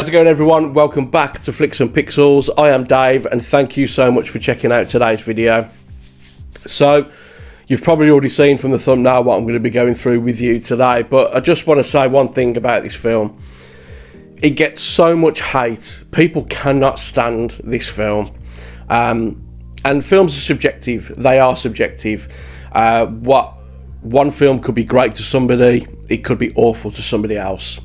How's it going, everyone? Welcome back to Flicks and Pixels. I am Dave, and thank you so much for checking out today's video. So, you've probably already seen from the thumbnail what I'm going to be going through with you today, but I just want to say one thing about this film. It gets so much hate. People cannot stand this film. And films are subjective. They are subjective. What one film could be great to somebody, it could be awful to somebody else.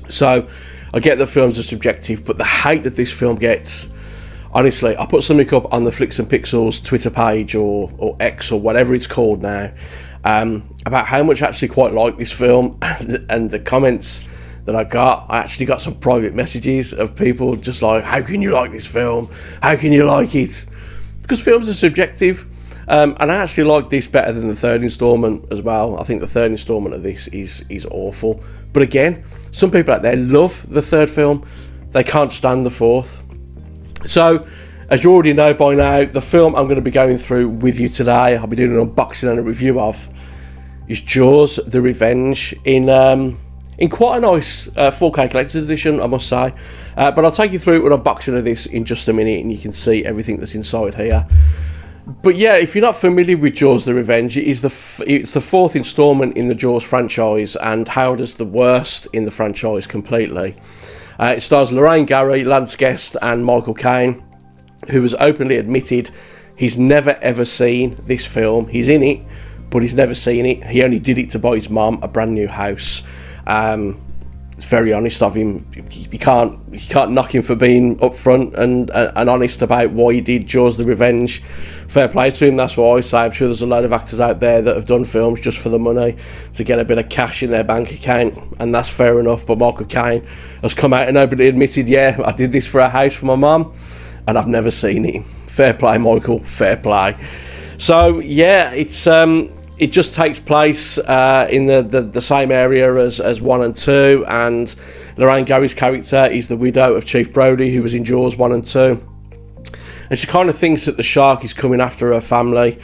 So, I get that films are subjective, but the hate that this film gets, honestly, I put something up on the Flicks and Pixels Twitter page or X or whatever it's called now, about how much I actually quite like this film, and the comments that I actually got some private messages of people just like, how can you like this film? How can you like it? Because films are subjective, and I actually like this better than the third instalment as well. I think the third instalment of this is awful. But again, some people out there love the third film. They can't stand the fourth. So, as you already know by now, the film I'm going to be going through with you today, I'll be doing an unboxing and a review of, is Jaws: The Revenge in quite a nice 4K collector's edition, I must say. But I'll take you through an unboxing of this in just a minute, and you can see everything that's inside here. But yeah, if you're not familiar with Jaws: The Revenge, it's the fourth instalment in the Jaws franchise, and Howard is the worst in the franchise completely. It stars Lorraine Gary, Lance Guest, and Michael Caine, who has openly admitted he's never ever seen this film. He's in it, but he's never seen it. He only did it to buy his mum a brand new house. It's very honest of him. You can't knock him for being upfront and honest about why he did Jaws: The Revenge. Fair play to him, that's what I say. I'm sure there's a load of actors out there that have done films just for the money, to get a bit of cash in their bank account, and that's fair enough. But Michael Caine has come out and openly admitted, yeah, I did this for a house for my mum, and I've never seen it. Fair play, Michael, fair play. So yeah, it just takes place in the same area as 1 and 2, and Lorraine Gary's character is the widow of Chief Brody, who was in Jaws 1 and 2. And she kind of thinks that the shark is coming after her family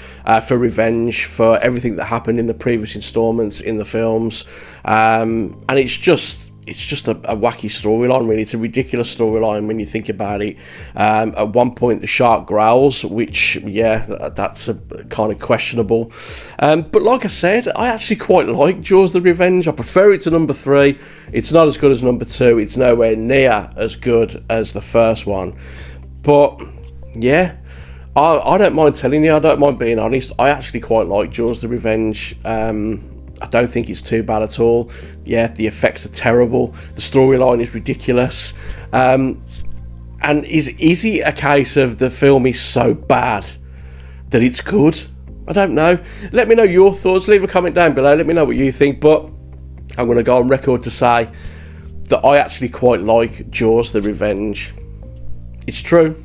for revenge for everything that happened in the previous installments in the films. And it's just a wacky storyline, really. It's a ridiculous storyline when you think about it. At one point, the shark growls, which, yeah, that's a kind of questionable. But like I said, I actually quite like Jaws: The Revenge. I prefer it to number 3. It's not as good as number 2. It's nowhere near as good as the first one. But yeah, I don't mind telling you, I don't mind being honest. I actually quite like Jaws: The Revenge. I don't think it's too bad at all. Yeah, the effects are terrible. The storyline is ridiculous. And is it a case of the film is so bad that it's good? I don't know. Let me know your thoughts. Leave a comment down below. Let me know what you think. But I'm going to go on record to say that I actually quite like Jaws: The Revenge. It's true.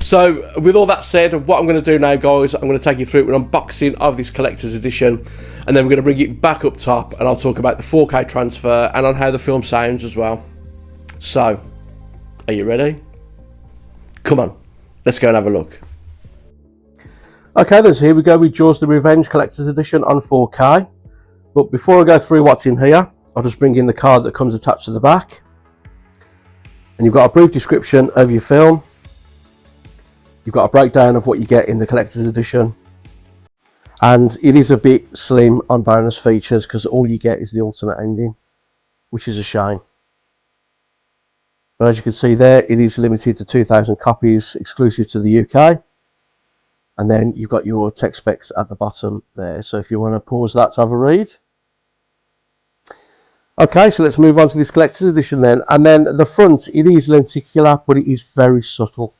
So, with all that said, what I'm going to do now, guys, I'm going to take you through an unboxing of this collector's edition, and then we're going to bring it back up top, and I'll talk about the 4K transfer and on how the film sounds as well. So, are you ready? Come on, let's go and have a look. Okay, then, so here we go with Jaws: The Revenge collector's edition on 4K. But before I go through what's in here, I'll just bring in the card that comes attached to the back. And you've got a brief description of your film. You've got a breakdown of what you get in the collector's edition, and it is a bit slim on bonus features because all you get is the ultimate ending, which is a shame. But as you can see there, it is limited to 2,000 copies exclusive to the UK, and then you've got your tech specs at the bottom there, so if you want to pause that to have a read. Okay, so let's move on to this collector's edition then. And then the front, it is lenticular, but it is very subtle.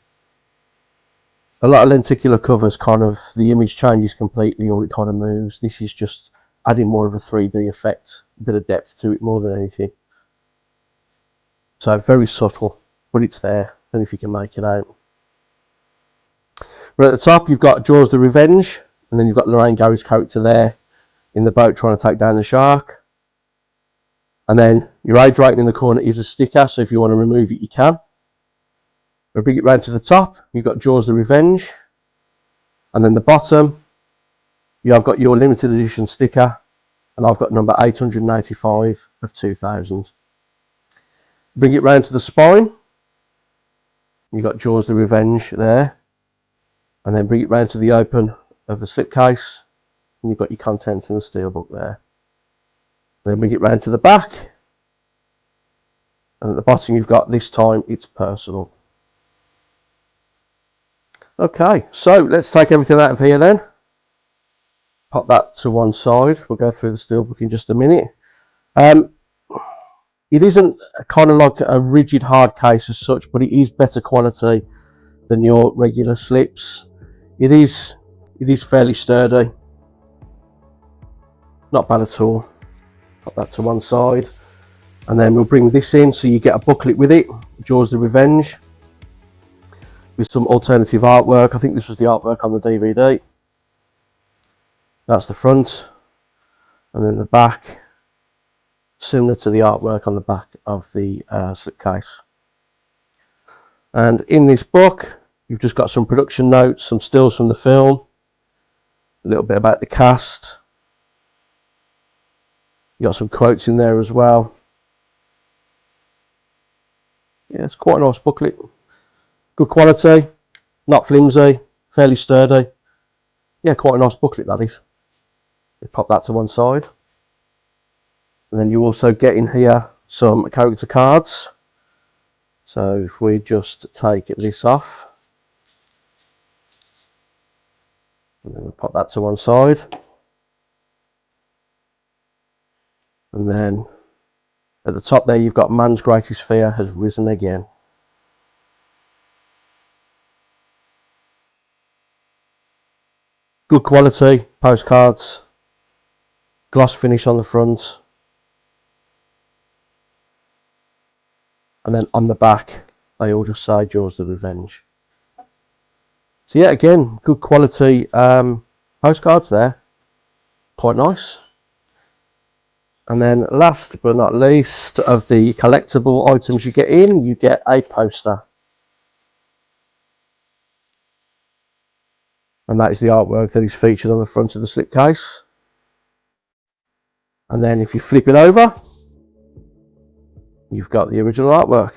A lot of lenticular covers, kind of, the image changes completely or it kind of moves. This is just adding more of a 3D effect, a bit of depth to it more than anything. So very subtle, but it's there, and if you can make it out. Right at the top, you've got Jaws: The Revenge, and then you've got Lorraine Gary's character there in the boat trying to take down the shark. And then your age rating in the corner is a sticker, so if you want to remove it, you can. We'll bring it round to the top. You've got Jaws: The Revenge, and then the bottom you have got your limited edition sticker, and I've got number 895 of 2000. Bring it round to the spine. You've got Jaws the Revenge there. And then bring it round to the open of the slipcase. And you've got your contents in the steelbook there. Then bring it round to the back. And at the bottom you've got, this time, it's personal. Okay, so let's take everything out of here then. Pop that to one side. We'll go through the steelbook in just a minute. It isn't kind of like a rigid hard case as such, but it is better quality than your regular slips. It is fairly sturdy. Not bad at all. Pop that to one side. And then we'll bring this in so you get a booklet with it. Jaws the Revenge. With some alternative artwork. I think this was the artwork on the DVD. That's the front. And then the back. Similar to the artwork on the back of the slipcase. And in this book, you've just got some production notes, some stills from the film, a little bit about the cast. You got some quotes in there as well. Yeah, it's quite a nice booklet. Good quality, not flimsy, fairly sturdy. Yeah, quite a nice booklet that is. You pop that to one side. And then you also get in here some character cards. So if we just take this off, and then we'll pop that to one side. And then at the top there you've got man's greatest fear has risen again. Good quality postcards, gloss finish on the front. And then on the back, they all just say Jaws the Revenge. So yeah, again, good quality postcards there. Quite nice. And then last but not least of the collectible items you get in, you get a poster. And that is the artwork that is featured on the front of the slipcase. And then if you flip it over, you've got the original artwork.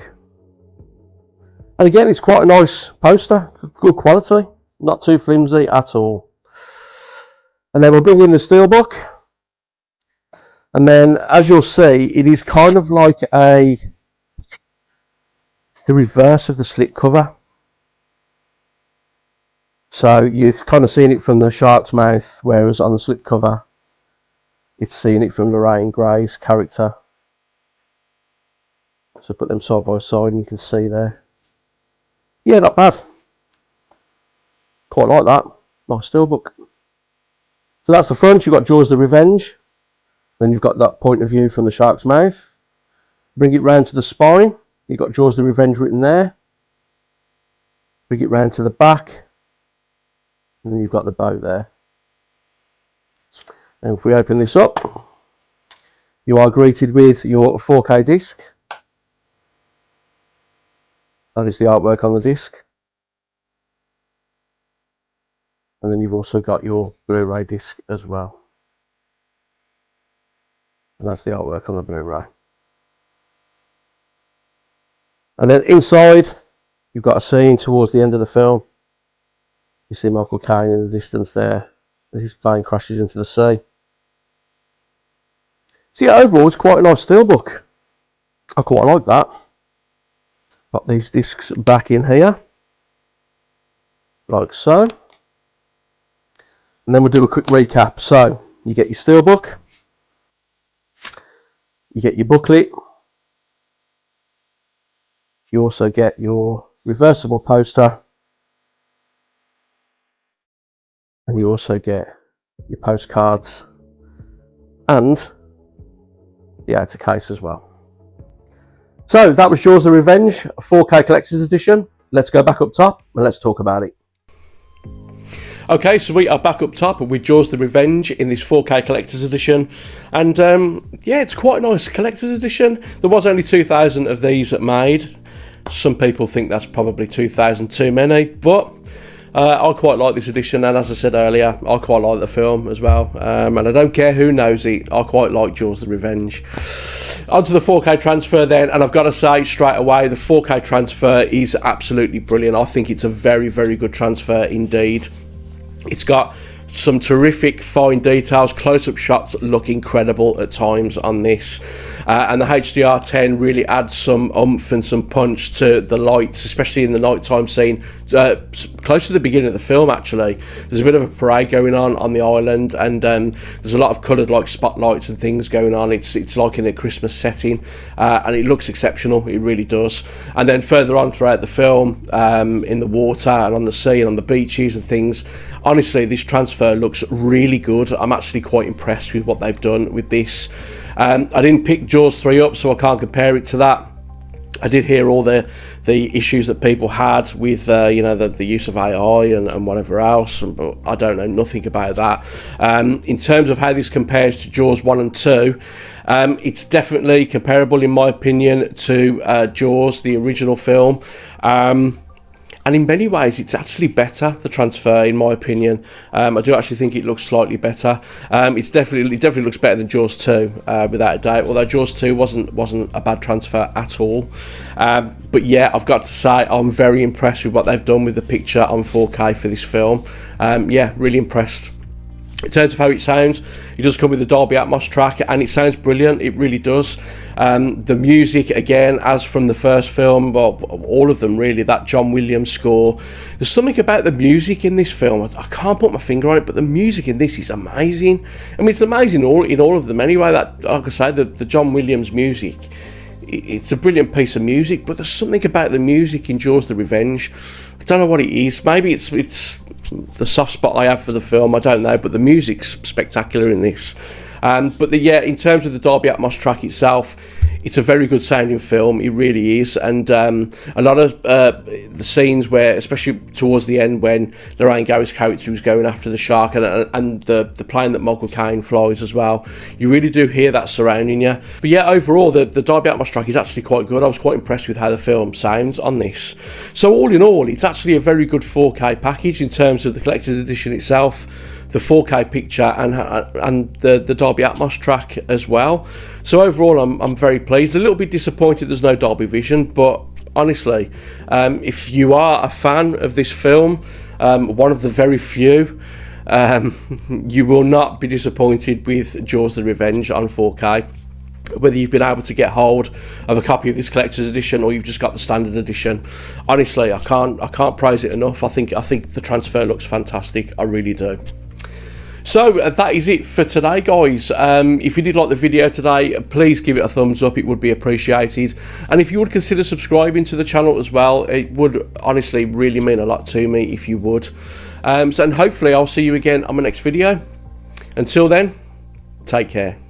And again, it's quite a nice poster, good quality, not too flimsy at all. And then we'll bring in the steelbook. And then, as you'll see, it is kind of like the reverse of the slip cover. So you're kind of seeing it from the shark's mouth, whereas on the slip cover, it's seeing it from Lorraine Gray's character. So put them side by side and you can see there. Yeah, not bad. Quite like that. Nice steelbook. So that's the front. You've got Jaws the Revenge. Then you've got that point of view from the shark's mouth. Bring it round to the spine. You've got Jaws the Revenge written there. Bring it round to the back. And then you've got the boat there. And if we open this up, you are greeted with your 4K disc. That is the artwork on the disc. And then you've also got your Blu-ray disc as well. And that's the artwork on the Blu-ray. And then inside, you've got a scene towards the end of the film. You see Michael Caine in the distance there as his plane crashes into the sea. So yeah, overall it's quite a nice steelbook. I quite like that. Got these discs back in here, like so. And then we'll do a quick recap. So you get your steelbook, you get your booklet, you also get your reversible poster, and you also get your postcards and the outer case as well. So that was Jaws the Revenge 4K Collector's Edition. Let's go back up top and let's talk about it. Okay, so we are back up top with Jaws the Revenge in this 4K Collector's Edition. And yeah, it's quite a nice Collector's Edition. There was only 2,000 of these made. Some people think that's probably 2,000 too many, but I quite like this edition, and as I said earlier, I quite like the film as well, and I don't care who knows it, I quite like Jaws the Revenge. Onto the 4K transfer then, and I've got to say straight away, the 4K transfer is absolutely brilliant. I think it's a very, very good transfer indeed. It's got some terrific fine details, close-up shots look incredible at times on this, and the HDR10 really adds some oomph and some punch to the lights, especially in the nighttime scene, close to the beginning of the film actually. There's a bit of a parade going on the island, and there's a lot of coloured like spotlights and things going on. It's like in a Christmas setting, and it looks exceptional, it really does. And then further on throughout the film, in the water and on the sea and on the beaches and things, honestly, this transfer looks really good. I'm actually quite impressed with what they've done with this. I didn't pick Jaws 3 up, so I can't compare it to that. I did hear all the issues that people had with you know, the use of AI and whatever else, but I don't know nothing about that. In terms of how this compares to Jaws 1 and 2, it's definitely comparable in my opinion to Jaws, the original film. And in many ways, it's actually better, the transfer, in my opinion. I do actually think it looks slightly better. It definitely looks better than Jaws 2, without a doubt. Although Jaws 2 wasn't a bad transfer at all. But yeah, I've got to say, I'm very impressed with what they've done with the picture on 4K for this film. Yeah, really impressed. In terms of how it sounds, it does come with the Dolby Atmos track, and it sounds brilliant, it really does. The music, again, as from the first film, well, all of them really, that John Williams score. There's something about the music in this film, I can't put my finger on it, but the music in this is amazing. I mean, it's amazing in all of them anyway. That, like I say, the John Williams music, it's a brilliant piece of music, but there's something about the music in Jaws the Revenge. I don't know what it is. Maybe it's the soft spot I have for the film, I don't know, but the music's spectacular in this. But yeah, in terms of the Dolby Atmos track itself, it's a very good sounding film, it really is. And a lot of the scenes where, especially towards the end, when Lorraine Gary's character was going after the shark, and the plane that Michael Caine flies as well, you really do hear that surrounding you. But yeah, overall, the Dolby Atmos track is actually quite good. I was quite impressed with how the film sounds on this. So all in all, it's actually a very good 4K package in terms of the collector's edition itself, the 4K picture, and the Dolby Atmos track as well. So overall, I'm very pleased. A little bit disappointed there's no Dolby Vision, but honestly, if you are a fan of this film, one of the very few, you will not be disappointed with Jaws the Revenge on 4K. Whether you've been able to get hold of a copy of this collector's edition or you've just got the standard edition, honestly, I can't praise it enough. I think the transfer looks fantastic. I really do. So that is it for today, guys. If you did like the video today, please give it a thumbs up, it would be appreciated. And if you would consider subscribing to the channel as well, it would honestly really mean a lot to me if you would. And hopefully I'll see you again on my next video. Until then, take care.